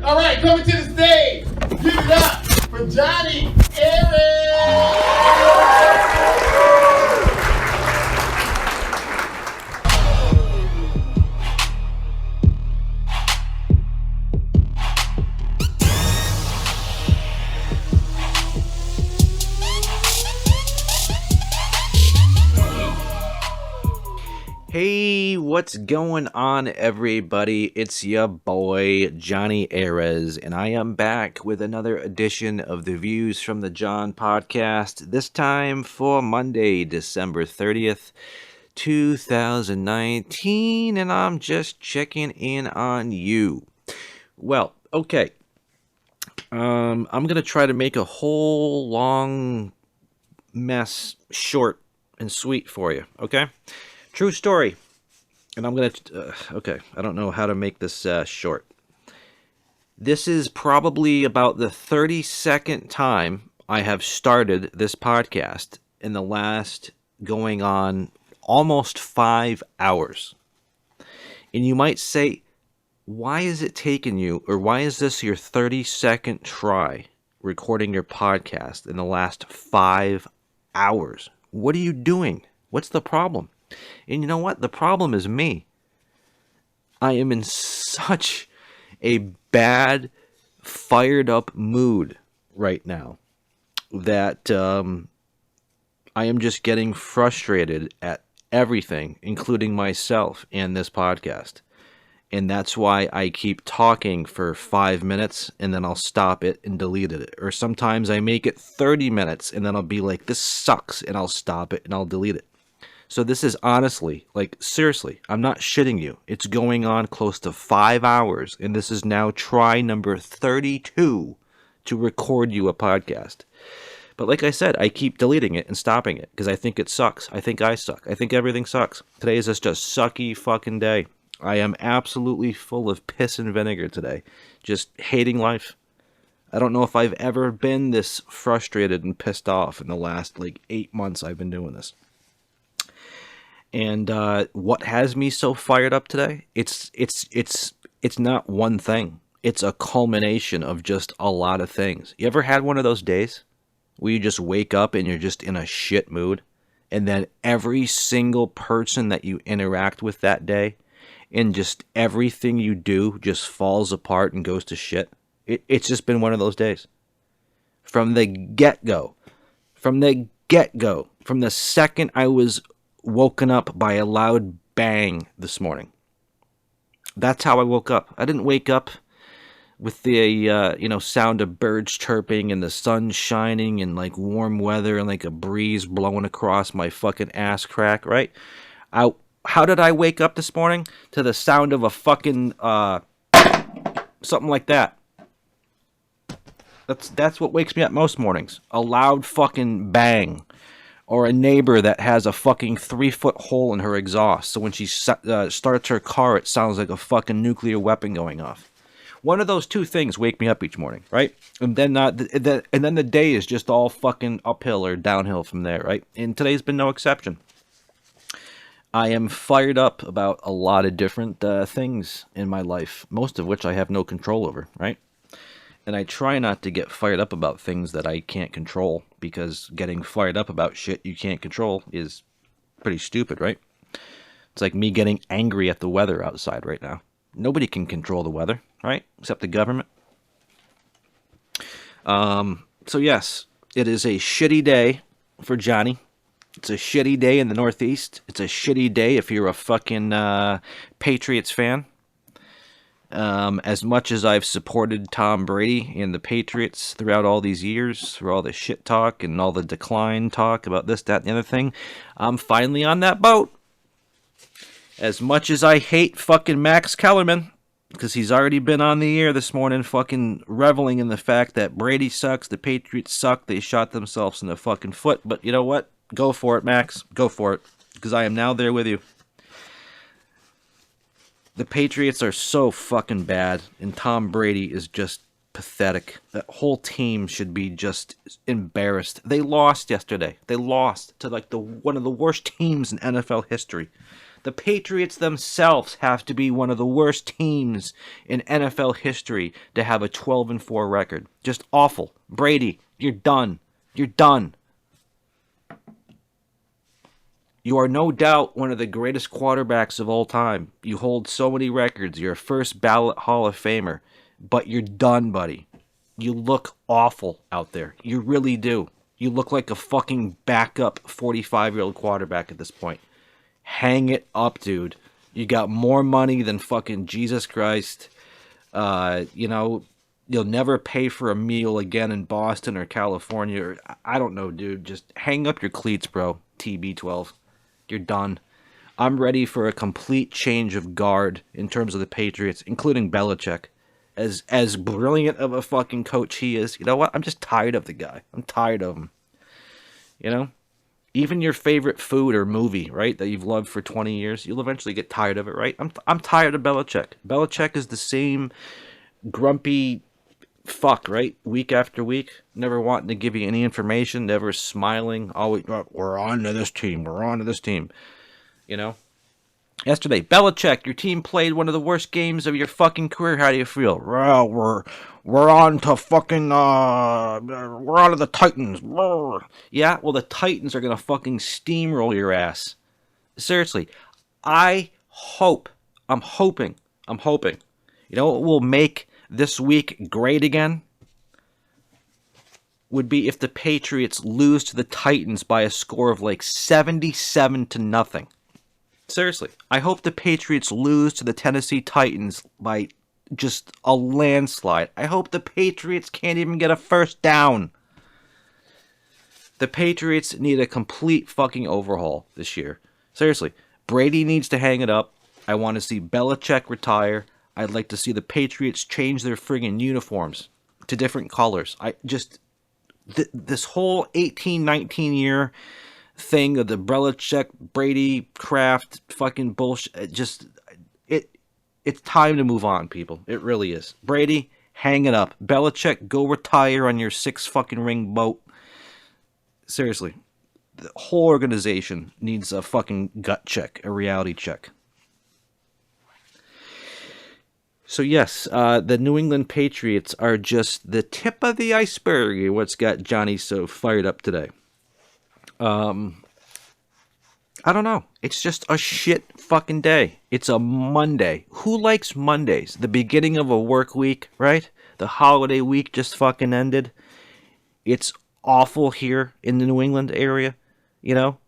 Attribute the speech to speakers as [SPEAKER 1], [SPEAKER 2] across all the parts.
[SPEAKER 1] All right, coming to the stage. Give it up for Jonny Arez.
[SPEAKER 2] Hey, what's going on, everybody? It's your boy, Jonny Arez, and I am back with another edition of the Views from the Jon podcast, this time for Monday, December 30th, 2019, and I'm just checking in on you. Well, okay, I'm going to try to make a whole long mess short and sweet for you, okay? True story. And I'm going to... okay, I don't know how to make this short. This is probably about the 32nd time I have started this podcast in the last going on almost 5 hours. And you might say, why is it taking you, or why is this your 32nd try recording your podcast in the last 5 hours? What are you doing? What's the problem? And you know what? The problem is me. I am in such a bad, fired up mood right now that I am just getting frustrated at everything, including myself and this podcast. And that's why I keep talking for 5 minutes and then I'll stop it and delete it. Or sometimes I make it 30 minutes and then I'll be like, this sucks, and I'll stop it and I'll delete it. So this is honestly, like, seriously, I'm not shitting you. It's going on close to 5 hours, and this is now try number 32 to record you a podcast. But like I said, I keep deleting it and stopping it because I think it sucks. I think I suck. I think everything sucks. Today is just a sucky fucking day. I am absolutely full of piss and vinegar today. Just hating life. I don't know if I've ever been this frustrated and pissed off in the last, 8 months I've been doing this. And what has me so fired up today? It's not one thing. It's a culmination of just a lot of things. You ever had one of those days where you just wake up and you're just in a shit mood, and then every single person that you interact with that day and just everything you do just falls apart and goes to shit? It's just been one of those days. From the get-go. From the second I was woken up by a loud bang this morning. That's how I woke up. I didn't wake up with the sound of birds chirping and the sun shining and warm weather and a breeze blowing across my fucking ass crack, right? How did I wake up this morning? To the sound of a fucking something like that. That's what wakes me up most mornings. A loud fucking bang. Or a neighbor that has a fucking 3-foot hole in her exhaust, so when she starts her car, it sounds like a fucking nuclear weapon going off. One of those two things wake me up each morning, right? And then the day is just all fucking uphill or downhill from there, right? And today's been no exception. I am fired up about a lot of different things in my life, most of which I have no control over, right? And I try not to get fired up about things that I can't control, because getting fired up about shit you can't control is pretty stupid, right? It's like me getting angry at the weather outside right now. Nobody can control the weather, right? Except the government. So yes, it is a shitty day for Johnny. It's a shitty day in the Northeast. It's a shitty day if you're a fucking Patriots fan. As much as I've supported Tom Brady and the Patriots throughout all these years, through all the shit talk and all the decline talk about this, that, and the other thing, I'm finally on that boat. As much as I hate fucking Max Kellerman, because he's already been on the air this morning fucking reveling in the fact that Brady sucks, the Patriots suck, they shot themselves in the fucking foot. But you know what? Go for it, Max. Go for it. Because I am now there with you. The Patriots are so fucking bad, and Tom Brady is just pathetic. That whole team should be just embarrassed. They lost yesterday. They lost to one of the worst teams in NFL history. The Patriots themselves have to be one of the worst teams in NFL history to have a 12-4 record. Just awful. Brady, you're done. You're done. You are no doubt one of the greatest quarterbacks of all time. You hold so many records. You're a first ballot Hall of Famer. But you're done, buddy. You look awful out there. You really do. You look like a fucking backup 45-year-old quarterback at this point. Hang it up, dude. You got more money than fucking Jesus Christ. You'll never pay for a meal again in Boston or California. Or, I don't know, dude. Just hang up your cleats, bro. TB12. You're done. I'm ready for a complete change of guard in terms of the Patriots, including Belichick. As brilliant of a fucking coach he is, you know what? I'm just tired of the guy. I'm tired of him. You know? Even your favorite food or movie, right, that you've loved for 20 years, you'll eventually get tired of it, right? I'm tired of Belichick. Belichick is the same grumpy fuck, right? Week after week, never wanting to give you any information, never smiling, always, we're on to this team, we're on to this team, you know? Yesterday, Belichick, your team played one of the worst games of your fucking career. How do you feel? Well, we're on to fucking, we're on to the Titans. Yeah, well, the Titans are going to fucking steamroll your ass. Seriously, I'm hoping, you know what will make this week great again? Would be if the Patriots lose to the Titans by a score of like 77-0. Seriously, I hope the Patriots lose to the Tennessee Titans by just a landslide. I hope the Patriots can't even get a first down. The Patriots need a complete fucking overhaul this year. Seriously, Brady needs to hang it up. I want to see Belichick retire. I'd like to see the Patriots change their friggin' uniforms to different colors. This whole 18-19 year thing of the Belichick, Brady, Kraft, fucking bullshit. It's time to move on, people. It really is. Brady, hang it up. Belichick, go retire on your 6 fucking ring boat. Seriously, the whole organization needs a fucking gut check, a reality check. So yes, the New England Patriots are just the tip of the iceberg. What's got Johnny so fired up today? I don't know. It's just a shit fucking day. It's a Monday. Who likes Mondays? The beginning of a work week, right? The holiday week just fucking ended. It's awful here in the New England area, you know?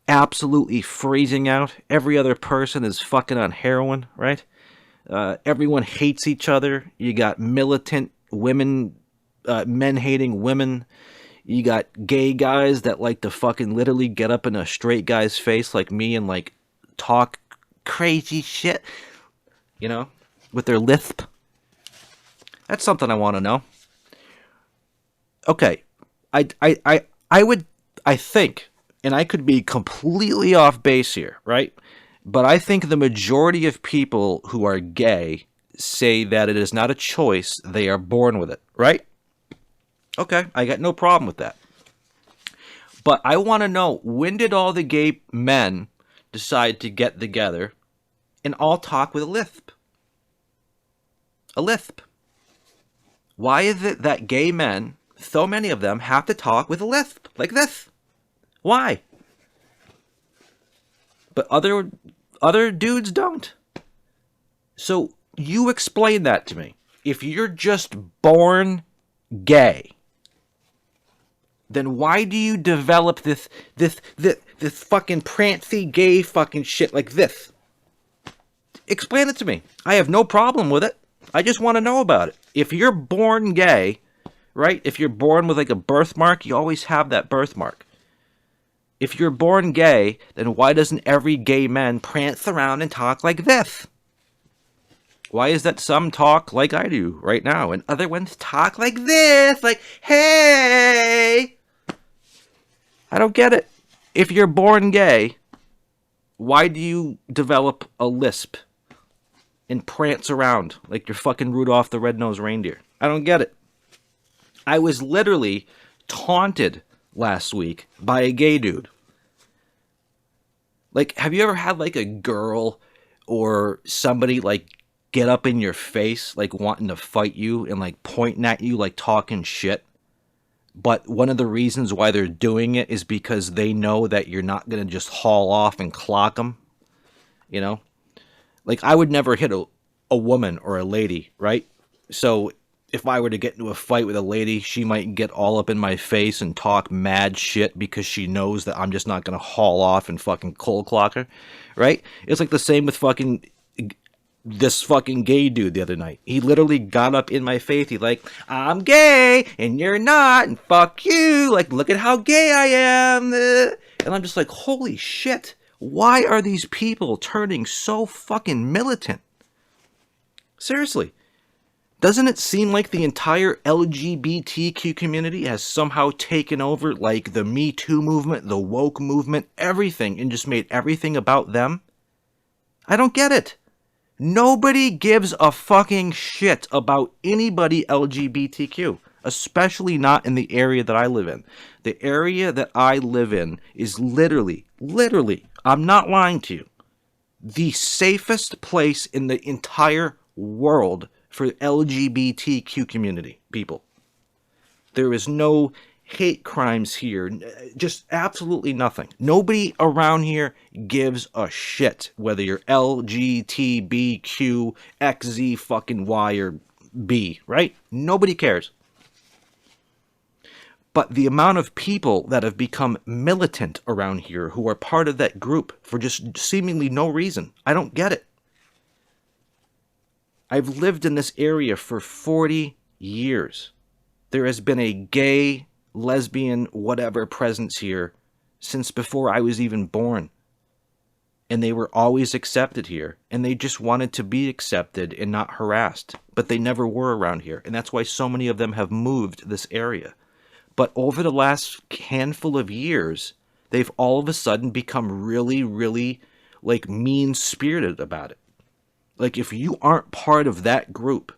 [SPEAKER 2] Absolutely freezing out. Every other person is fucking on heroin, right? Everyone hates each other. You got militant women, men hating women. You got gay guys that like to fucking literally get up in a straight guy's face like me and like talk crazy shit, you know, with their lisp. That's something I want to know. Okay, I think, and I could be completely off base here, right? But I think the majority of people who are gay say that it is not a choice, they are born with it, right? Okay, I got no problem with that. But I want to know, when did all the gay men decide to get together and all talk with a lisp? A lisp. Why is it that gay men, so many of them, have to talk with a lisp like this? Why? But other dudes don't. So you explain that to me. If you're just born gay, then why do you develop this fucking prancy gay fucking shit like this? Explain it to me. I have no problem with it. I just want to know about it. If you're born gay, right? If you're born with like a birthmark, you always have that birthmark. If you're born gay, then why doesn't every gay man prance around and talk like this? Why is that some talk like I do right now and other ones talk like this, like, hey? I don't get it. If you're born gay, why do you develop a lisp and prance around like you're fucking Rudolph the Red-Nosed Reindeer? I don't get it. I was literally taunted last week by a gay dude. Like, have you ever had like a girl or somebody like get up in your face, like wanting to fight you and like pointing at you, like talking shit? But one of the reasons why they're doing it is because they know that you're not going to just haul off and clock them, you know? Like, I would never hit a woman or a lady, right? So if I were to get into a fight with a lady, she might get all up in my face and talk mad shit because she knows that I'm just not going to haul off and fucking cold clock her, right? It's like the same with fucking this fucking gay dude the other night. He literally got up in my face. He's like, I'm gay and you're not, and fuck you. Like, look at how gay I am. And I'm just like, holy shit. Why are these people turning so fucking militant? Seriously. Doesn't it seem like the entire LGBTQ community has somehow taken over, like, the Me Too movement, the woke movement, everything, and just made everything about them? I don't get it. Nobody gives a fucking shit about anybody LGBTQ, especially not in the area that I live in. The area that I live in is literally, I'm not lying to you, the safest place in the entire world for LGBTQ community people. There is no hate crimes here, just absolutely nothing. Nobody around here gives a shit whether you're LGTBQ, XZ fucking Y or B, right? Nobody cares. But the amount of people that have become militant around here who are part of that group for just seemingly no reason, I don't get it. I've lived in this area for 40 years. There has been a gay, lesbian, whatever presence here since before I was even born. And they were always accepted here. And they just wanted to be accepted and not harassed. But they never were around here. And that's why so many of them have moved this area. But over the last handful of years, they've all of a sudden become really, like, mean-spirited about it. Like, if you aren't part of that group,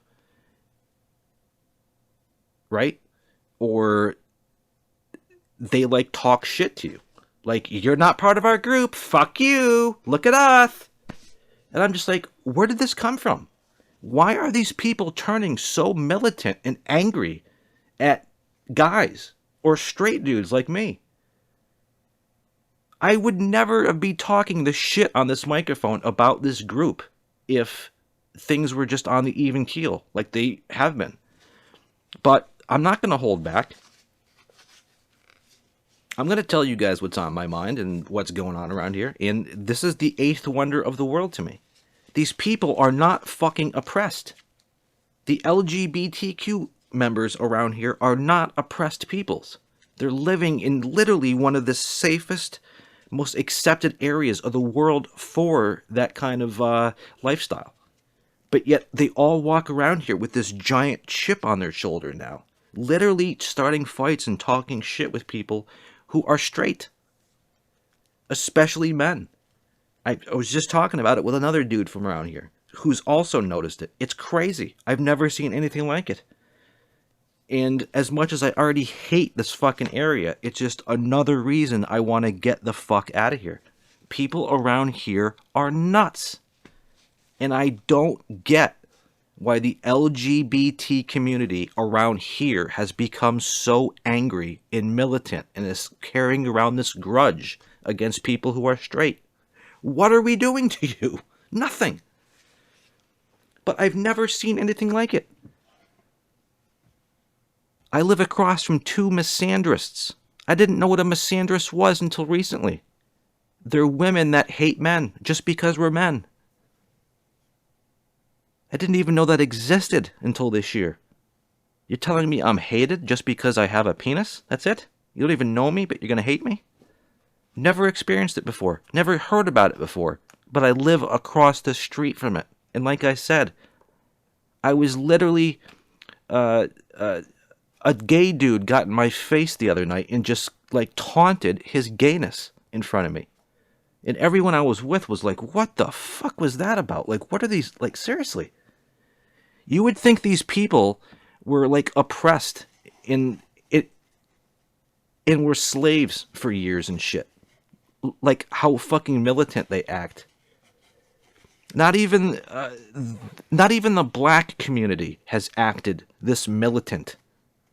[SPEAKER 2] right? Or they, like, talk shit to you. Like, you're not part of our group. Fuck you. Look at us. And I'm just like, where did this come from? Why are these people turning so militant and angry at guys or straight dudes like me? I would never be talking this shit on this microphone about this group if things were just on the even keel like they have been. But I'm not going to hold back. I'm going to tell you guys what's on my mind and what's going on around here. And this is the eighth wonder of the world to me. These people are not fucking oppressed. The LGBTQ members around here are not oppressed peoples. They're living in literally one of the safest, most accepted areas of the world for that kind of lifestyle. But yet they all walk around here with this giant chip on their shoulder now. Literally starting fights and talking shit with people who are straight. Especially men. I was just talking about it with another dude from around here who's also noticed it. It's crazy. I've never seen anything like it. And as much as I already hate this fucking area, it's just another reason I want to get the fuck out of here. People around here are nuts. And I don't get why the LGBT community around here has become so angry and militant and is carrying around this grudge against people who are straight. What are we doing to you? Nothing. But I've never seen anything like it. I live across from two misandrists. I didn't know what a misandrist was until recently. They're women that hate men just because we're men. I didn't even know that existed until this year. You're telling me I'm hated just because I have a penis? That's it? You don't even know me, but you're going to hate me? Never experienced it before. Never heard about it before. But I live across the street from it. And like I said, I was literally... a gay dude got in my face the other night and just, like, taunted his gayness in front of me. And everyone I was with was like, what the fuck was that about? Like, what are these... Like, seriously. You would think these people were, like, oppressed and were slaves for years and shit. like how fucking militant they act. Not even the black community has acted this militant,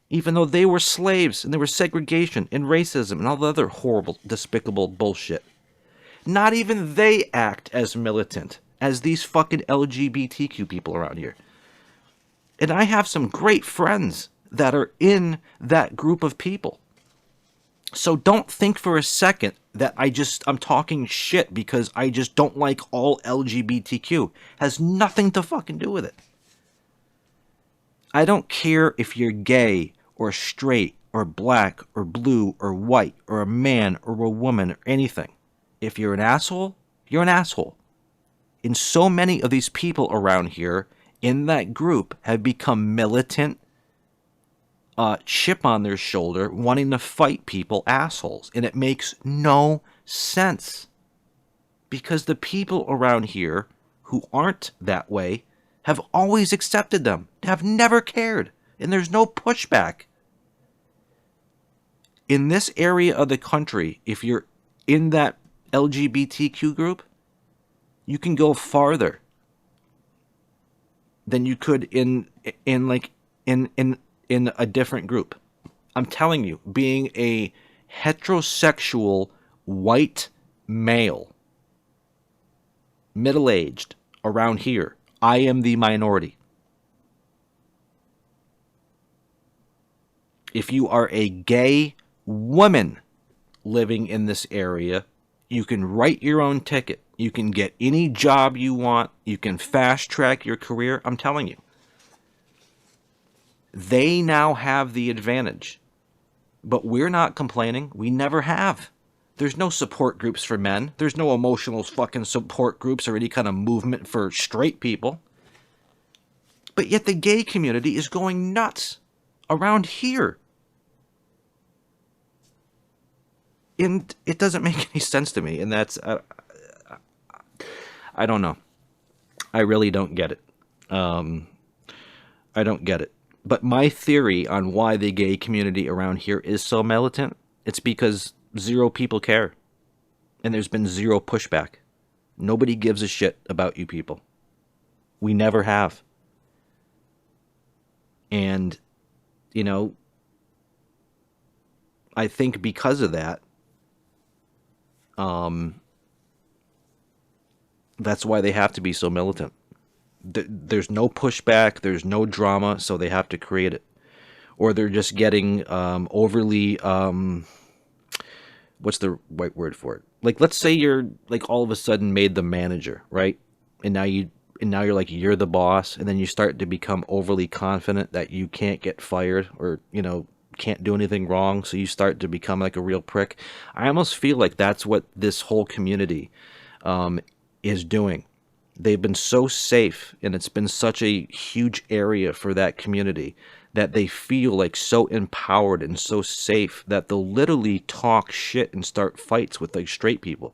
[SPEAKER 2] even though they were slaves and there was segregation and racism and all the other horrible, despicable bullshit. Not even they act as militant as these fucking LGBTQ people around here. And I have some great friends that are in that group of people. So don't think for a second that I'm talking shit because I just don't like all LGBTQ. Has nothing to fucking do with it. I don't care if you're gay or straight or black or blue or white or a man or a woman or anything. If you're an asshole, you're an asshole. And so many of these people around here in that group have become militant, chip on their shoulder, wanting to fight people, assholes. And it makes no sense. Because the people around here who aren't that way have always accepted them, have never cared, and there's no pushback. In this area of the country, if you're in that LGBTQ group, you can go farther than you could in a different group. I'm telling you, being a heterosexual white male, middle-aged, around here, I am the minority. If you are a gay woman living in this area, you can write your own ticket. You can get any job you want. You can fast track your career. I'm telling you. They now have the advantage. But we're not complaining. We never have. There's no support groups for men. There's no emotional fucking support groups or any kind of movement for straight people. But yet the gay community is going nuts around here. And it doesn't make any sense to me. And that's... I don't know. I really don't get it. I don't get it. But my theory on why the gay community around here is so militant, it's because zero people care. And there's been zero pushback. Nobody gives a shit about you people. We never have. And, you know, I think because of that, that's why they have to be so militant. There's no pushback, there's no drama, so they have to create it. Or they're just getting overly, what's the right word for it? Like, let's say you're like all of a sudden made the manager, right? And now you're like, you're the boss, and then you start to become overly confident that you can't get fired or, you know, can't do anything wrong, so you start to become like a real prick. I almost feel like that's what this whole community is doing. They've been so safe, and it's been such a huge area for that community that they feel like so empowered and so safe that they'll literally talk shit and start fights with like straight people.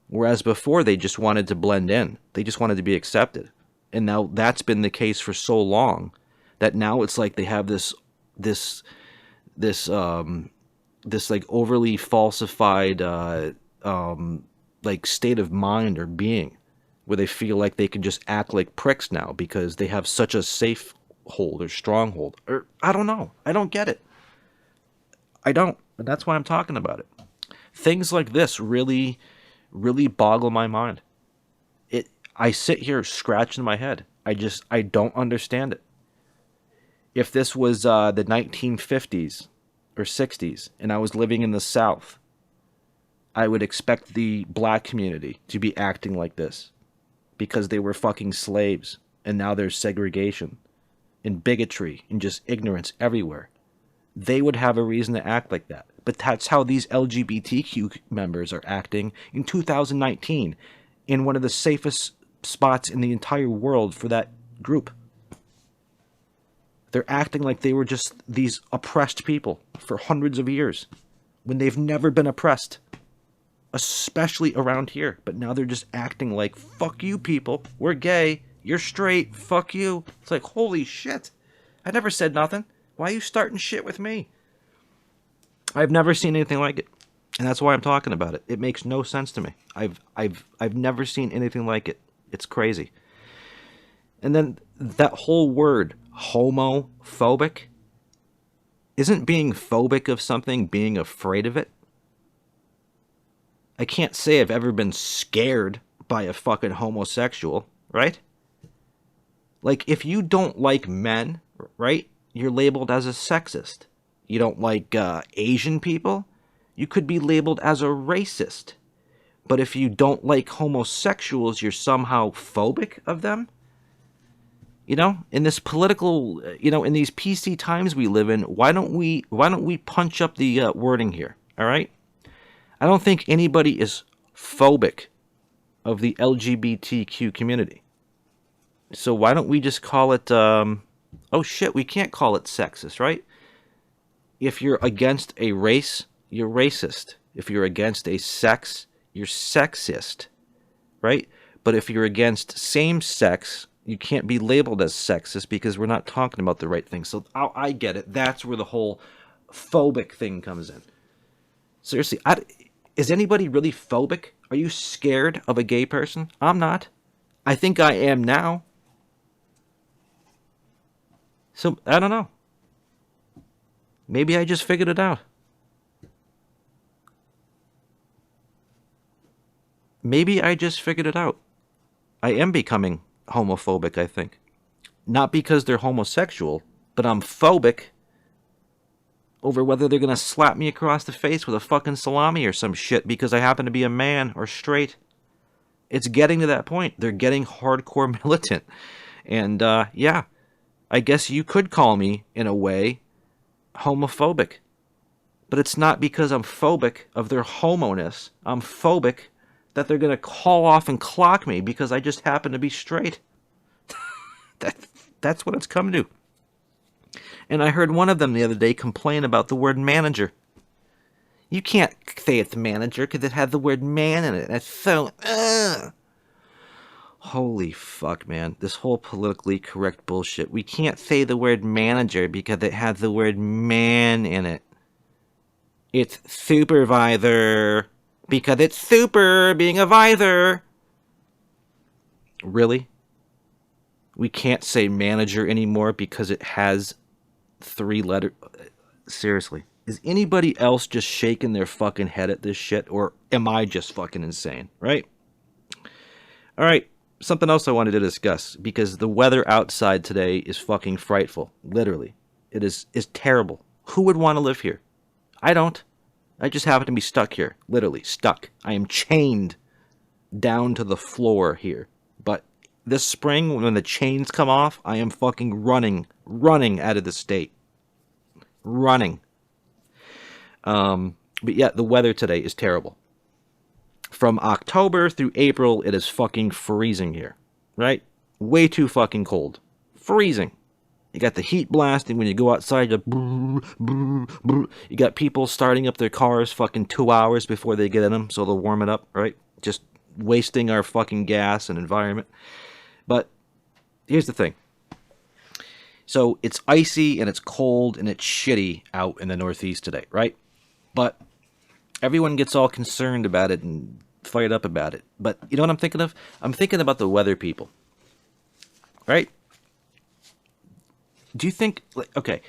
[SPEAKER 2] Whereas before they just wanted to blend in. They just wanted to be accepted. And now that's been the case for so long that now it's like they have this like overly falsified like state of mind or being where they feel like they can just act like pricks now because they have such a safe hold or stronghold. Or I don't know. I don't get it. I don't. And that's why I'm talking about it. Things like this really boggle my mind. I sit here scratching my head. I don't understand it. If this was the 1950s or 60s and I was living in the South, I would expect the black community to be acting like this because they were fucking slaves and now there's segregation and bigotry and just ignorance everywhere. They would have a reason to act like that. But that's how these LGBTQ members are acting in 2019 in one of the safest spots in the entire world for that group. They're acting like they were just these oppressed people for hundreds of years when they've never been oppressed, especially around here. But now they're just acting like, fuck you people, we're gay, you're straight, fuck you. It's like, holy shit, I never said nothing. Why are you starting shit with me? I've never seen anything like it. And that's why I'm talking about it. It makes no sense to me. I've never seen anything like it. It's crazy. And then that whole word, homophobic, isn't being phobic of something being afraid of it? I can't say I've ever been scared by a fucking homosexual, right? Like, if you don't like men, right, you're labeled as a sexist. You don't like Asian people, you could be labeled as a racist. But if you don't like homosexuals, you're somehow phobic of them? You know, in this political, in these PC times we live in, why don't we punch up the wording here, all right? I don't think anybody is phobic of the LGBTQ community. So why don't we just call it, oh shit, we can't call it sexist, right? If you're against a race, you're racist. If you're against a sex, you're sexist, right? But if you're against same sex, you can't be labeled as sexist because we're not talking about the right thing. So I get it. That's where the whole phobic thing comes in. Seriously, is anybody really phobic? Are you scared of a gay person? I'm not. I think I am now. So, I don't know. Maybe I just figured it out. Maybe I just figured it out. I am becoming homophobic, I think. Not because they're homosexual, but I'm phobic over whether they're going to slap me across the face with a fucking salami or some shit because I happen to be a man or straight. It's getting to that point. They're getting hardcore militant. And, yeah, I guess you could call me, in a way, homophobic. But it's not because I'm phobic of their homoness. I'm phobic that they're going to call off and clock me because I just happen to be straight. That's what it's come to. And I heard one of them the other day complain about the word manager. You can't say it's manager because it has the word man in it. That's so... Holy fuck, man. This whole politically correct bullshit. We can't say the word manager because it has the word man in it. It's supervisor because it's super being a visor. Really? We can't say manager anymore because it has 3 letters. Seriously. Is anybody else just shaking their fucking head at this shit? Or am I just fucking insane? Right? Alright. Something else I wanted to discuss. Because the weather outside today is fucking frightful. Literally. It is terrible. Who would want to live here? I don't. I just happen to be stuck here. Literally. Stuck. I am chained down to the floor here. But this spring, when the chains come off, I am fucking running out of the state. Running. But yeah, the weather today is terrible. From October through April, it is fucking freezing here. Right? Way too fucking cold. Freezing. You got the heat blasting when you go outside. You got people starting up their cars fucking 2 hours before they get in them so they'll warm it up, right? Just wasting our fucking gas and environment. But here's the thing. So it's icy and it's cold and it's shitty out in the Northeast today, right? But everyone gets all concerned about it and fired up about it. But you know what I'm thinking of? I'm thinking about the weather people, right? Do you think, okay,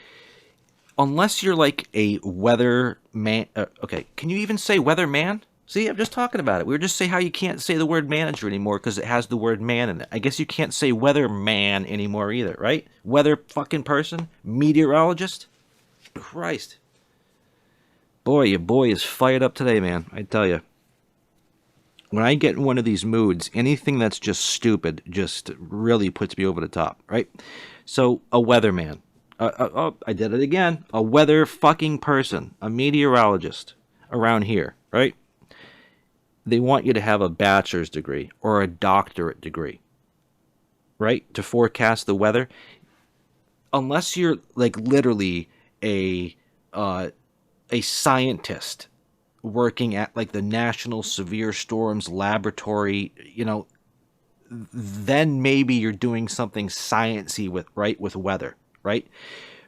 [SPEAKER 2] unless you're like a weather man, okay, can you even say weather man? See, I'm just talking about it. We were just saying how you can't say the word manager anymore because it has the word man in it. I guess you can't say weatherman anymore either, right? Weather fucking person? Meteorologist? Christ. Boy, your boy is fired up today, man. I tell you. When I get in one of these moods, anything that's just stupid just really puts me over the top, right? So, a weatherman. I did it again. A weather fucking person. A meteorologist around here, right? They want you to have a bachelor's degree or a doctorate degree, right? To forecast the weather. Unless you're like literally a scientist working at like the National Severe Storms Laboratory, you know, then maybe you're doing something sciencey with weather, right?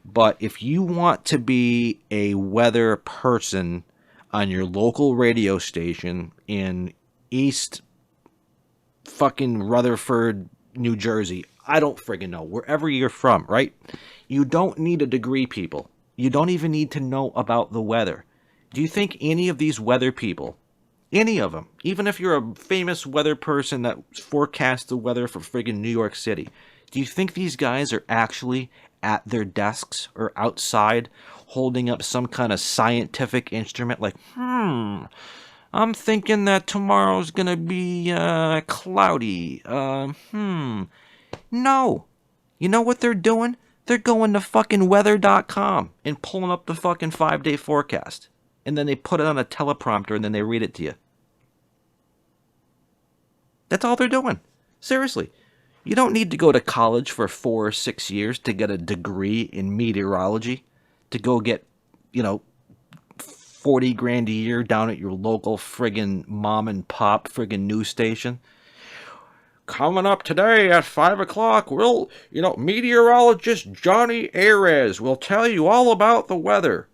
[SPEAKER 2] But if you want to be a weather person, on your local radio station in East fucking Rutherford, New Jersey. I don't friggin' know. Wherever you're from, right? You don't need a degree, people. You don't even need to know about the weather. Do you think any of these weather people, any of them, even if you're a famous weather person that forecasts the weather for friggin' New York City, do you think these guys are actually at their desks or outside holding up some kind of scientific instrument like, I'm thinking that tomorrow's gonna be cloudy. No. You know what they're doing? They're going to fucking weather.com and pulling up the fucking 5-day forecast. And then they put it on a teleprompter and then they read it to you. That's all they're doing. Seriously. You don't need to go to college for 4 or 6 years to get a degree in meteorology. To go get, 40 grand a year down at your local friggin' mom and pop friggin' news station. Coming up today at 5 o'clock, meteorologist Jonny Arez will tell you all about the weather.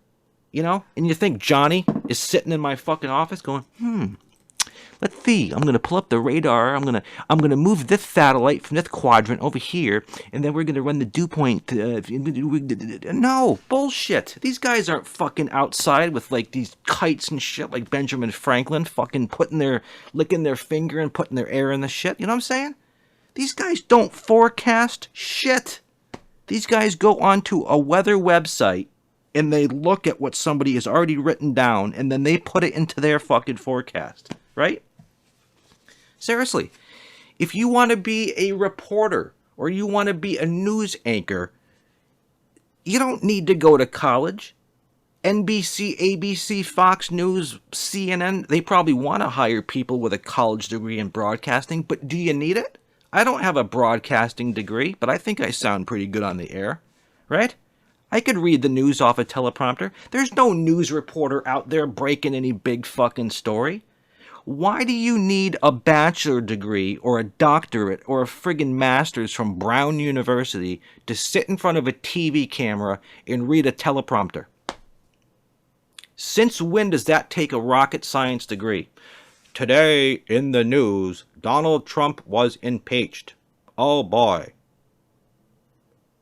[SPEAKER 2] And you think Johnny is sitting in my fucking office going, let's see, I'm going to pull up the radar, I'm going to move this satellite from this quadrant over here, and then we're going to run the dew point. No, bullshit. These guys aren't fucking outside with, these kites and shit like Benjamin Franklin fucking licking their finger and putting their air in the shit. You know what I'm saying? These guys don't forecast shit. These guys go onto a weather website, and they look at what somebody has already written down, and then they put it into their fucking forecast. Right? Seriously, if you want to be a reporter or you want to be a news anchor, you don't need to go to college. NBC, ABC, Fox News, CNN, they probably want to hire people with a college degree in broadcasting, but do you need it? I don't have a broadcasting degree, but I think I sound pretty good on the air, right? I could read the news off a teleprompter. There's no news reporter out there breaking any big fucking story. Why do you need a bachelor degree or a doctorate or a friggin' master's from Brown University to sit in front of a TV camera and read a teleprompter? Since when does that take a rocket science degree? Today in the news, Donald Trump was impeached. Oh boy.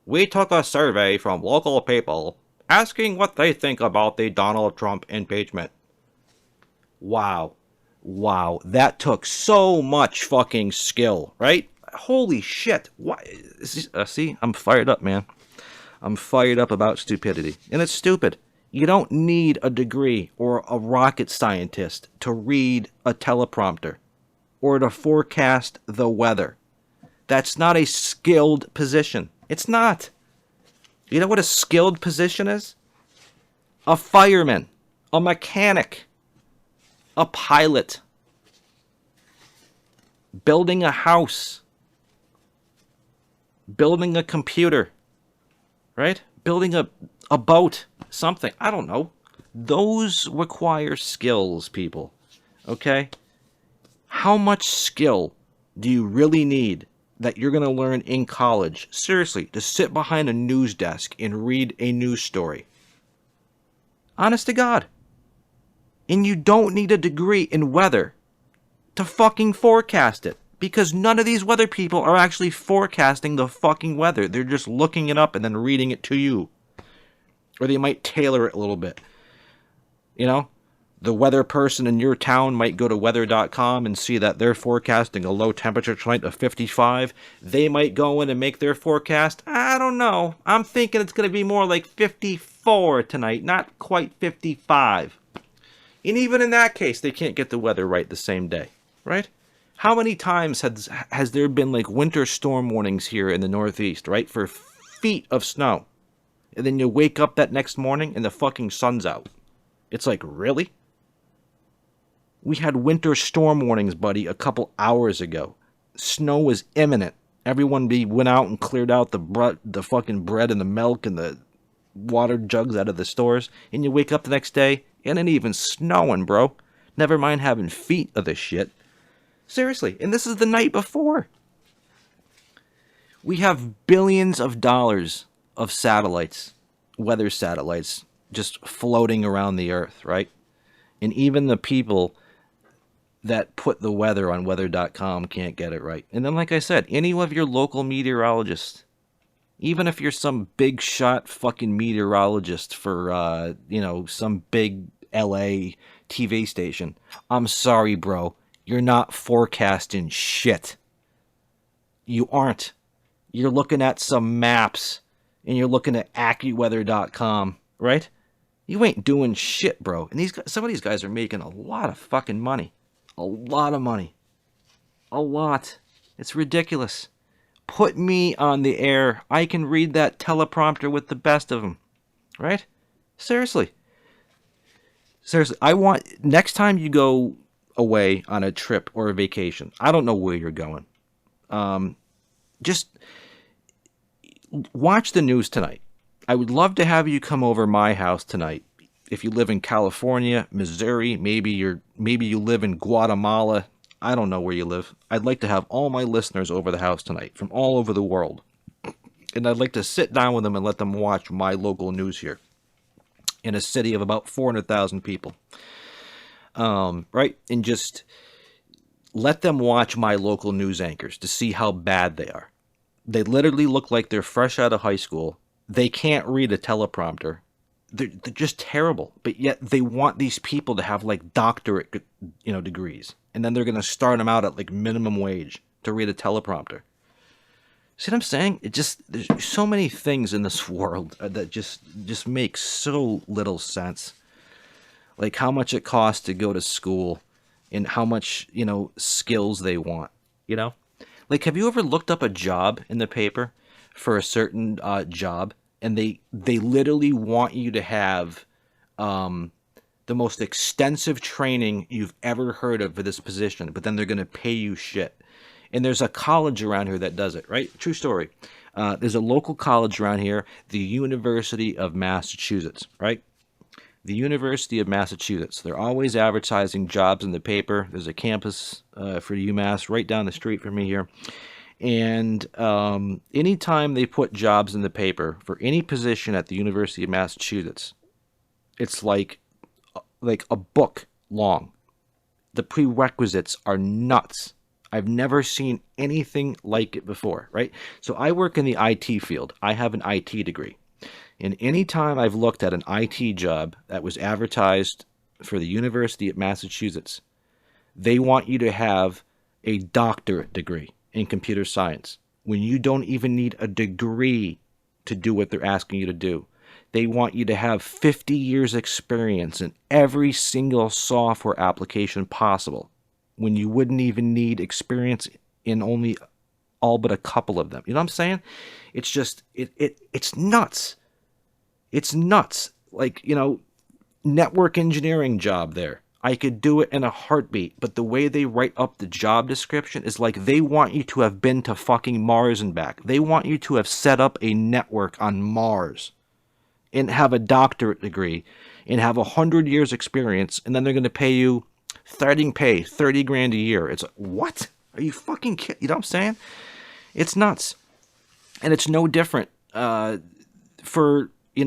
[SPEAKER 2] We took a survey from local people asking what they think about the Donald Trump impeachment. Wow, that took so much fucking skill, right? Holy shit. Why? See, I'm fired up, man. I'm fired up about stupidity. And it's stupid. You don't need a degree or a rocket scientist to read a teleprompter or to forecast the weather. That's not a skilled position. It's not. You know what a skilled position is? A fireman, a mechanic, a pilot, building a house, building a computer, right? Building a boat, something. I don't know. Those require skills, people. Okay? How much skill do you really need that you're going to learn in college? Seriously, to sit behind a news desk and read a news story. Honest to God. And you don't need a degree in weather to fucking forecast it. Because none of these weather people are actually forecasting the fucking weather. They're just looking it up and then reading it to you. Or they might tailor it a little bit. The weather person in your town might go to weather.com and see that they're forecasting a low temperature tonight of 55. They might go in and make their forecast. I don't know. I'm thinking it's going to be more like 54 tonight, not quite 55. And even in that case, they can't get the weather right the same day, right? How many times has there been winter storm warnings here in the Northeast, right? For feet of snow. And then you wake up that next morning and the fucking sun's out. It's like, really? We had winter storm warnings, buddy, a couple hours ago. Snow was imminent. Everyone went out and cleared out the fucking bread and the milk and the water jugs out of the stores. And you wake up the next day, and it ain't even snowing, bro. Never mind having feet of this shit. Seriously, and this is the night before. We have billions of dollars of satellites, weather satellites, just floating around the earth, right? And even the people that put the weather on weather.com can't get it right. And then, like I said, any of your local meteorologists, even if you're some big shot fucking meteorologist for, some big LA TV station, I'm sorry, bro. You're not forecasting shit. You aren't. You're looking at some maps and you're looking at AccuWeather.com, right? You ain't doing shit, bro. And some of these guys are making a lot of fucking money. A lot of money. A lot. It's ridiculous. Put me on the air. I can read that teleprompter with the best of them. Right? Seriously. Seriously. Next time you go away on a trip or a vacation, I don't know where you're going. Just watch the news tonight. I would love to have you come over my house tonight. If you live in California, Missouri, maybe you live in Guatemala. I don't know where you live. I'd like to have all my listeners over the house tonight from all over the world. And I'd like to sit down with them and let them watch my local news here in a city of about 400,000 people. Right? And just let them watch my local news anchors to see how bad they are. They literally look like they're fresh out of high school. They can't read a teleprompter. They're just terrible. But yet they want these people to have like doctorate, degrees. And then they're going to start them out at like minimum wage to read a teleprompter. See what I'm saying? There's so many things in this world that just make so little sense. Like how much it costs to go to school and how much, skills they want, Like, have you ever looked up a job in the paper for a certain job, and they literally want you to have the most extensive training you've ever heard of for this position, but then they're going to pay you shit. And there's a college around here that does it, right? True story. There's a local college around here, the University of Massachusetts, right? The University of Massachusetts. They're always advertising jobs in the paper. There's a campus for UMass right down the street from me here. And anytime they put jobs in the paper for any position at the University of Massachusetts, it's like a book long. The prerequisites are nuts. I've never seen anything like it before, right? So I work in the IT field. I have an IT degree. And any time I've looked at an IT job that was advertised for the University of Massachusetts, they want you to have a doctorate degree in computer science when you don't even need a degree to do what they're asking you to do. They want you to have 50 years experience in every single software application possible when you wouldn't even need experience in only all but a couple of them. You know what I'm saying? It's just, it's nuts. It's nuts. Like, network engineering job there. I could do it in a heartbeat, but the way they write up the job description is like they want you to have been to fucking Mars and back. They want you to have set up a network on Mars and have a doctorate degree and have 100 years experience, and then they're going to pay you 30 grand a year. It's like, what? Are you fucking kidding? You know what I'm saying? It's nuts. And it's no different for, you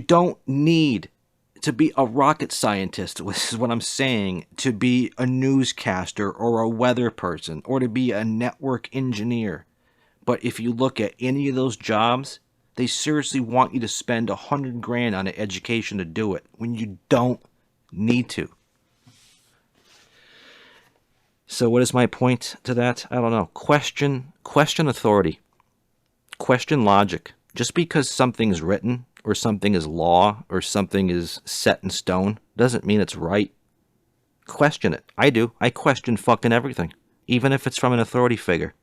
[SPEAKER 2] don't need to be a rocket scientist, which is what I'm saying, to be a newscaster or a weather person or to be a network engineer. But if you look at any of those jobs, they seriously want you to spend 100 grand on an education to do it when you don't need to. So what is my point to that? I don't know. Question authority. Question logic. Just because something's written or something is law or something is set in stone doesn't mean it's right. Question it. I do. I question fucking everything, even if it's from an authority figure.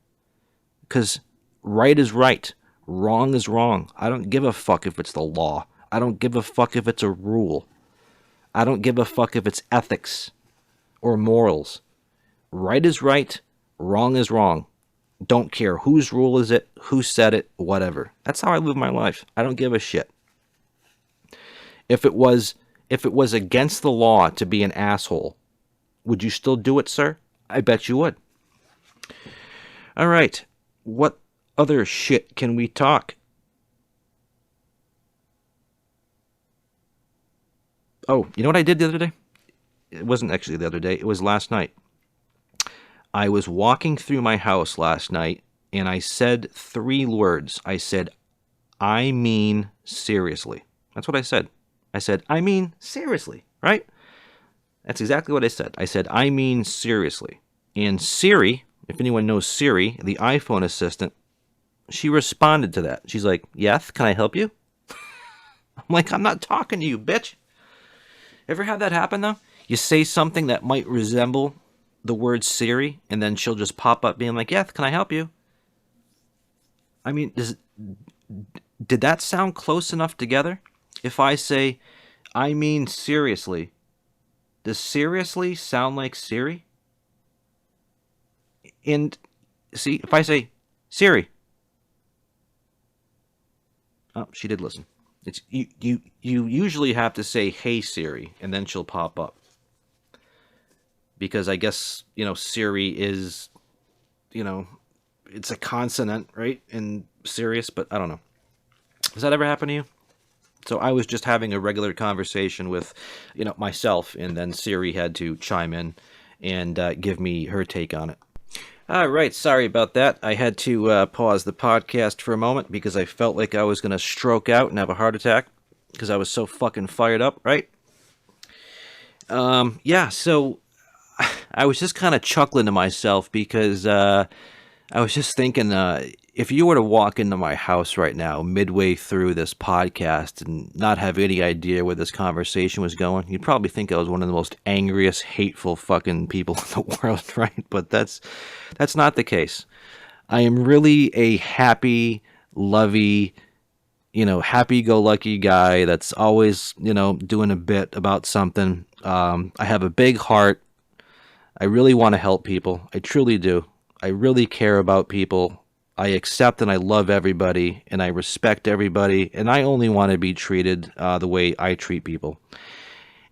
[SPEAKER 2] Because right is right. Wrong is wrong. I don't give a fuck if it's the law. I don't give a fuck if it's a rule. I don't give a fuck if it's ethics or morals. Right is right. Wrong is wrong. Don't care whose rule is it, who said it, whatever. That's how I live my life. I don't give a shit. If it was against the law to be an asshole, would you still do it, sir? I bet you would. All right. What other shit can we talk? Oh, you know what I did the other day? It wasn't actually the other day. It was last night. I was walking through my house last night, and I said 3 words. I said, I mean seriously. That's what I said. I said, I mean seriously, right? That's exactly what I said. I said, I mean seriously. And Siri, if anyone knows Siri, the iPhone assistant, she responded to that. She's like, yes, can I help you? I'm like, I'm not talking to you, bitch. Ever had that happen, though? You say something that might resemble the word Siri, and then she'll just pop up being like, yes, can I help you? I mean, did that sound close enough together? If I say, I mean seriously, does seriously sound like Siri? And see, if I say, Siri. Oh, she did listen. It's you usually have to say, hey Siri, and then she'll pop up. Because I guess, Siri is, it's a consonant, right? And serious, but I don't know. Has that ever happened to you? So I was just having a regular conversation with, myself, and then Siri had to chime in and give me her take on it. All right, sorry about that. I had to pause the podcast for a moment because I felt like I was going to stroke out and have a heart attack because I was so fucking fired up, right? Yeah, so I was just kind of chuckling to myself because I was just thinking, if you were to walk into my house right now, midway through this podcast, and not have any idea where this conversation was going, you'd probably think I was one of the most angriest, hateful fucking people in the world, right? But that's not the case. I am really a happy, lovey, happy-go-lucky guy that's always, doing a bit about something. I have a big heart. I really want to help people. I truly do. I really care about people. I accept and I love everybody, and I respect everybody, and I only want to be treated the way I treat people.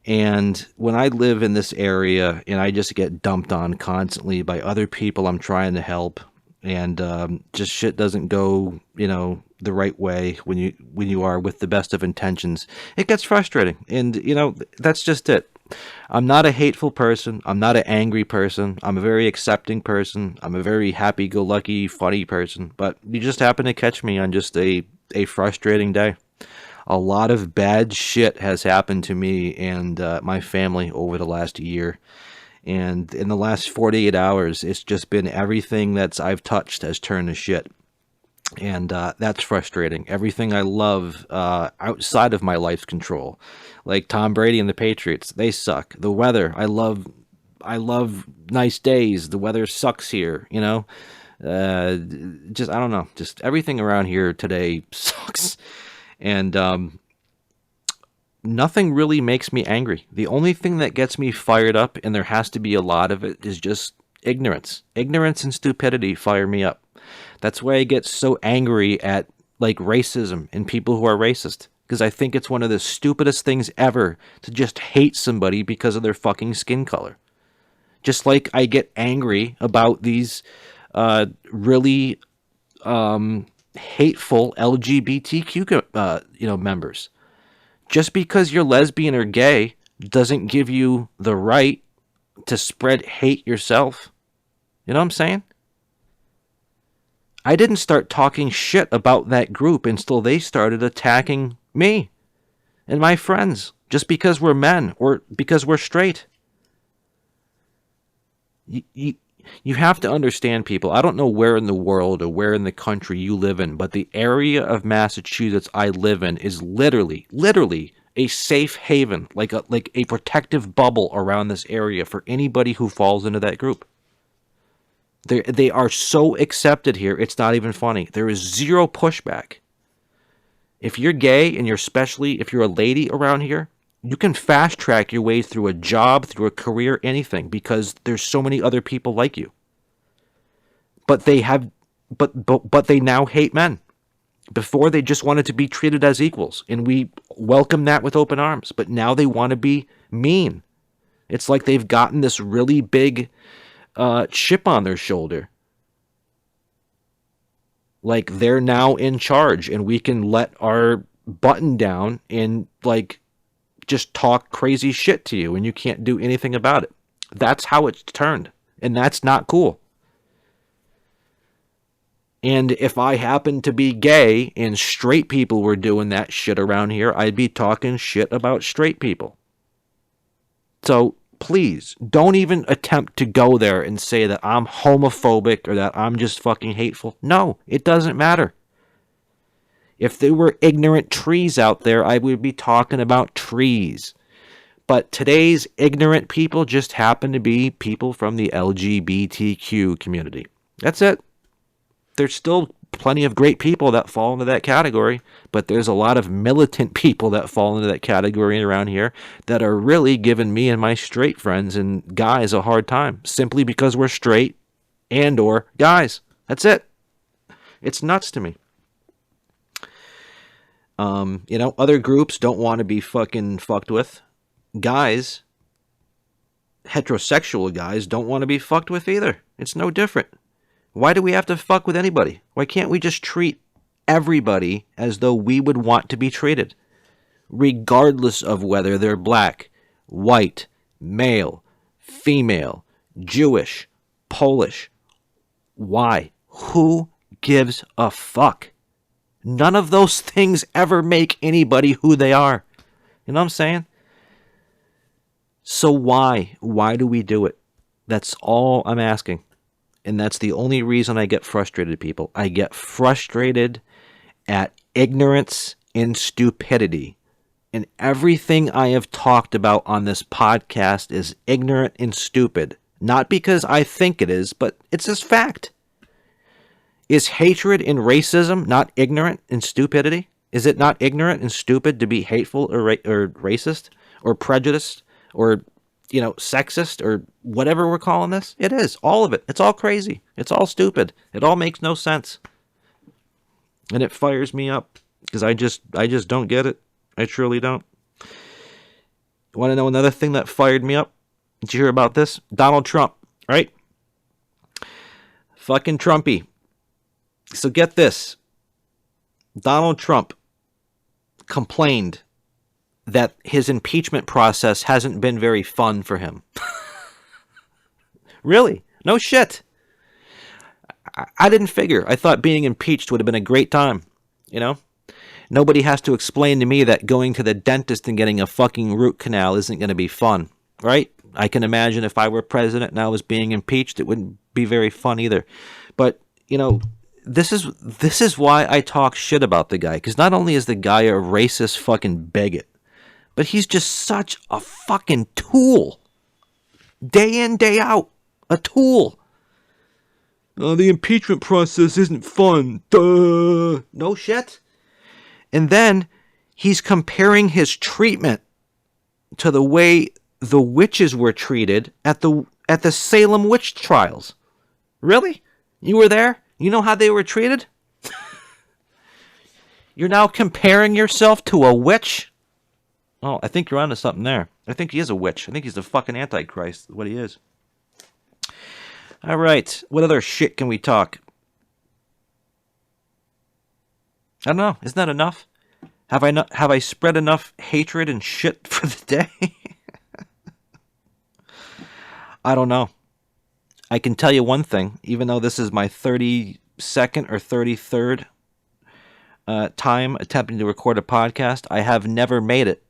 [SPEAKER 2] And when I live in this area and I just get dumped on constantly by other people I'm trying to help, and just shit doesn't go, the right way when you are with the best of intentions, it gets frustrating. And that's just it. I'm not a hateful person. I'm not an angry person. I'm a very accepting person. I'm a very happy-go-lucky, funny person. But you just happen to catch me on just a frustrating day. A lot of bad shit has happened to me and my family over the last year. And in the last 48 hours, it's just been everything I've touched has turned to shit. And that's frustrating. Everything I love outside of my life's control, like Tom Brady and the Patriots, they suck. The weather, I love nice days. The weather sucks here, just, I don't know. Just everything around here today sucks. And nothing really makes me angry. The only thing that gets me fired up, and there has to be a lot of it, is just ignorance. Ignorance and stupidity fire me up. That's why I get so angry at racism and people who are racist, because I think it's one of the stupidest things ever to just hate somebody because of their fucking skin color. Just like I get angry about these really hateful LGBTQ members. Just because you're lesbian or gay doesn't give you the right to spread hate yourself. You know what I'm saying? I didn't start talking shit about that group until they started attacking me and my friends just because we're men or because we're straight. You have to understand, people. I don't know where in the world or where in the country you live in, but the area of Massachusetts I live in is literally a safe haven, like a protective bubble around this area for anybody who falls into that group. They are so accepted here, it's not even funny. There is zero pushback. If you're gay, and especially if you're a lady around here, you can fast track your way through a job, through a career, anything, because there's so many other people like you. But they now hate men. Before, they just wanted to be treated as equals, and we welcome that with open arms. But now they want to be mean. It's like they've gotten this really big chip on their shoulder. Like they're now in charge, and we can let our button down and just talk crazy shit to you and you can't do anything about it. That's how it's turned. And that's not cool. And if I happened to be gay and straight people were doing that shit around here, I'd be talking shit about straight people. So please, don't even attempt to go there and say that I'm homophobic or that I'm just fucking hateful. No, it doesn't matter. If there were ignorant trees out there, I would be talking about trees. But today's ignorant people just happen to be people from the LGBTQ community. That's it. There's still plenty of great people that fall into that category, but there's a lot of militant people that fall into that category around here that are really giving me and my straight friends and guys a hard time simply because we're straight and or guys. That's it. It's nuts to me. Other groups don't want to be fucking fucked with. Guys, heterosexual guys, don't want to be fucked with either. It's no different. Why do we have to fuck with anybody? Why can't we just treat everybody as though we would want to be treated? Regardless of whether they're black, white, male, female, Jewish, Polish. Why? Who gives a fuck? None of those things ever make anybody who they are. You know what I'm saying? So why? Why do we do it? That's all I'm asking. And that's the only reason I get frustrated, people. I get frustrated at ignorance and stupidity. And everything I have talked about on this podcast is ignorant and stupid. Not because I think it is, but it's just fact. Is hatred and racism not ignorant and stupidity? Is it not ignorant and stupid to be hateful or racist or prejudiced or sexist or whatever we're calling this? It is. All of it. It's all crazy. It's all stupid. It all makes no sense. And it fires me up because I just don't get it. I truly don't. You want to know another thing that fired me up? Did you hear about this? Donald Trump, right? Fucking Trumpy. So get this. Donald Trump complained that his impeachment process hasn't been very fun for him. Really? No shit. I didn't figure. I thought being impeached would have been a great time. Nobody has to explain to me that going to the dentist and getting a fucking root canal isn't going to be fun, right? I can imagine if I were president and I was being impeached, it wouldn't be very fun either. But, this is why I talk shit about the guy. Because not only is the guy a racist fucking bigot, but he's just such a fucking tool. Day in, day out. A tool. The impeachment process isn't fun. Duh. No shit. And then he's comparing his treatment to the way the witches were treated at the Salem Witch trials. Really? You were there? You know how they were treated? You're now comparing yourself to a witch? Oh, I think you're onto something there. I think he is a witch. I think he's the fucking Antichrist, what he is. All right. What other shit can we talk? I don't know. Isn't that enough? Have I spread enough hatred and shit for the day? I don't know. I can tell you one thing. Even though this is my 32nd or 33rd time attempting to record a podcast, I have never made it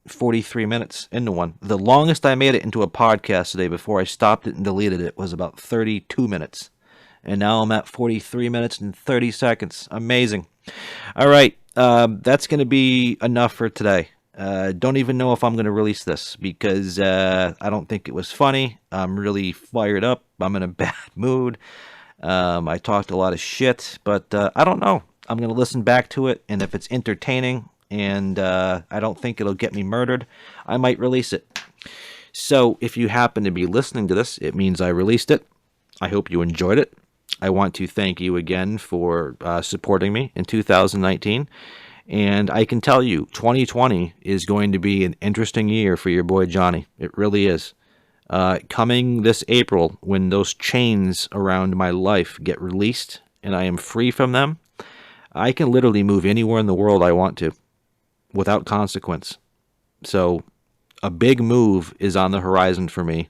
[SPEAKER 2] 43 minutes into one. The longest I made it into a podcast today before I stopped it and deleted it was about 32 minutes. And now I'm at 43 minutes and 30 seconds. Amazing. All right. That's going to be enough for today. Don't even know if I'm going to release this because I don't think it was funny. I'm really fired up. I'm in a bad mood. I talked a lot of shit, but I don't know. I'm going to listen back to it, and if it's entertaining and I don't think it'll get me murdered, I might release it. So if you happen to be listening to this, it means I released it. I hope you enjoyed it. I want to thank you again for supporting me in 2019. And I can tell you, 2020 is going to be an interesting year for your boy Johnny. It really is. Coming this April, when those chains around my life get released and I am free from them, I can literally move anywhere in the world I want to without consequence. So a big move is on the horizon for me,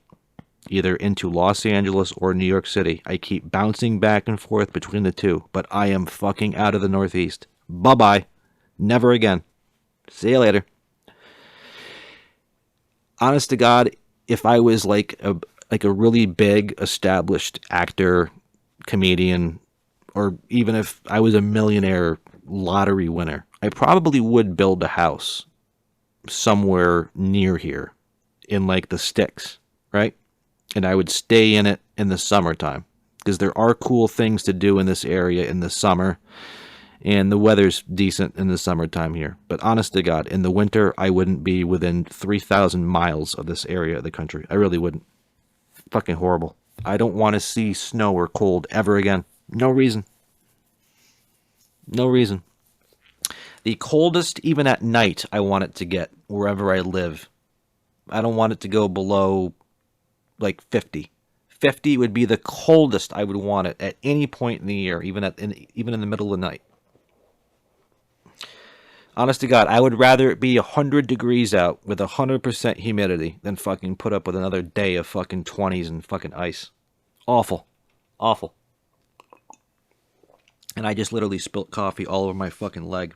[SPEAKER 2] either into Los Angeles or New York City. I keep bouncing back and forth between the two, but I am fucking out of the Northeast. Bye-bye. Never again. See you later. Honest to God, if I was like a really big established actor, comedian, or even if I was a millionaire lottery winner, I probably would build a house somewhere near here in like the sticks, right? And I would stay in it in the summertime because there are cool things to do in this area in the summer, and the weather's decent in the summertime here. But honest to God, in the winter, I wouldn't be within 3,000 miles of this area of the country. I really wouldn't. Fucking horrible. I don't want to see snow or cold ever again. No reason. No reason. The coldest, even at night, I want it to get wherever I live. I don't want it to go below like 50. 50 would be the coldest I would want it at any point in the year, even in the middle of the night. Honest to God, I would rather it be 100 degrees out with 100% humidity than fucking put up with another day of fucking 20s and fucking ice. Awful. Awful. And I just literally spilt coffee all over my fucking leg.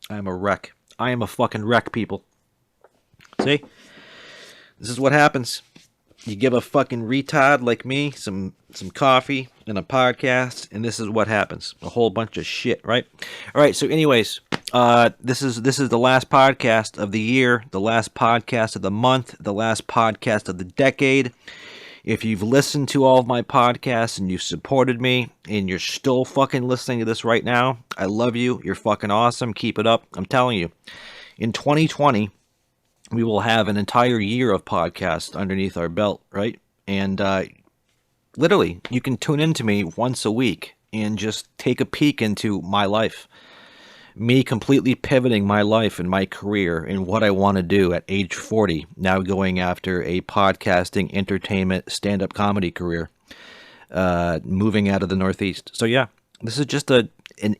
[SPEAKER 2] I am a wreck. I am a fucking wreck, people. See? This is what happens. You give a fucking retard like me some coffee and a podcast, and this is what happens. A whole bunch of shit, right? All right, so anyways, this is the last podcast of the year, the last podcast of the month, the last podcast of the decade. If you've listened to all of my podcasts and you've supported me and you're still fucking listening to this right now, I love you. You're fucking awesome. Keep it up. I'm telling you. In 2020, we will have an entire year of podcasts underneath our belt, right? And literally, you can tune into me once a week and just take a peek into my life. Me completely pivoting my life and my career and what I want to do at age 40, now going after a podcasting, entertainment, stand-up comedy career, moving out of the Northeast. So yeah, this is just an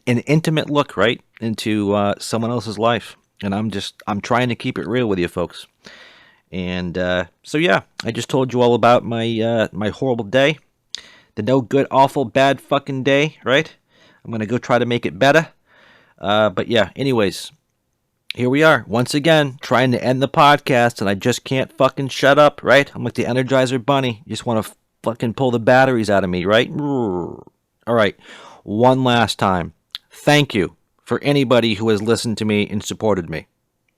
[SPEAKER 2] intimate look, right, into someone else's life. And I'm trying to keep it real with you folks. And so yeah, I just told you all about my my horrible day. The no good, awful, bad fucking day, right? I'm going to go try to make it better. But yeah, anyways, here we are once again trying to end the podcast, and I just can't fucking shut up, right? I'm like the Energizer Bunny. You just want to fucking pull the batteries out of me, right? All right, one last time. Thank you for anybody who has listened to me and supported me.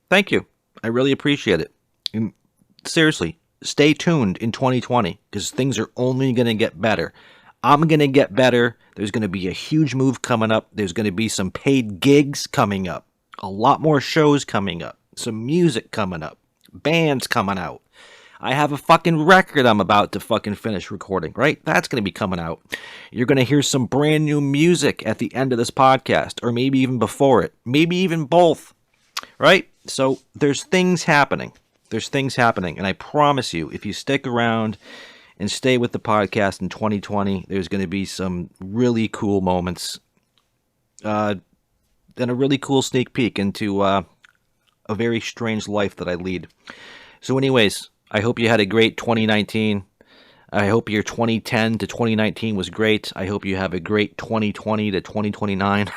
[SPEAKER 2] Thank you. I really appreciate it. And seriously, stay tuned in 2020 because things are only going to get better. I'm going to get better. There's going to be a huge move coming up. There's going to be some paid gigs coming up. A lot more shows coming up. Some music coming up. Bands coming out. I have a fucking record I'm about to fucking finish recording, right? That's going to be coming out. You're going to hear some brand new music at the end of this podcast, or maybe even before it. Maybe even both, right? So there's things happening. There's things happening. And I promise you, if you stick around and stay with the podcast in 2020, there's going to be some really cool moments and a really cool sneak peek into a very strange life that I lead. So anyways, I hope you had a great 2019. I hope your 2010 to 2019 was great. I hope you have a great 2020 to 2029.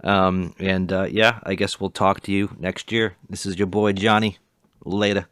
[SPEAKER 2] Yeah, I guess we'll talk to you next year. This is your boy Johnny. Later.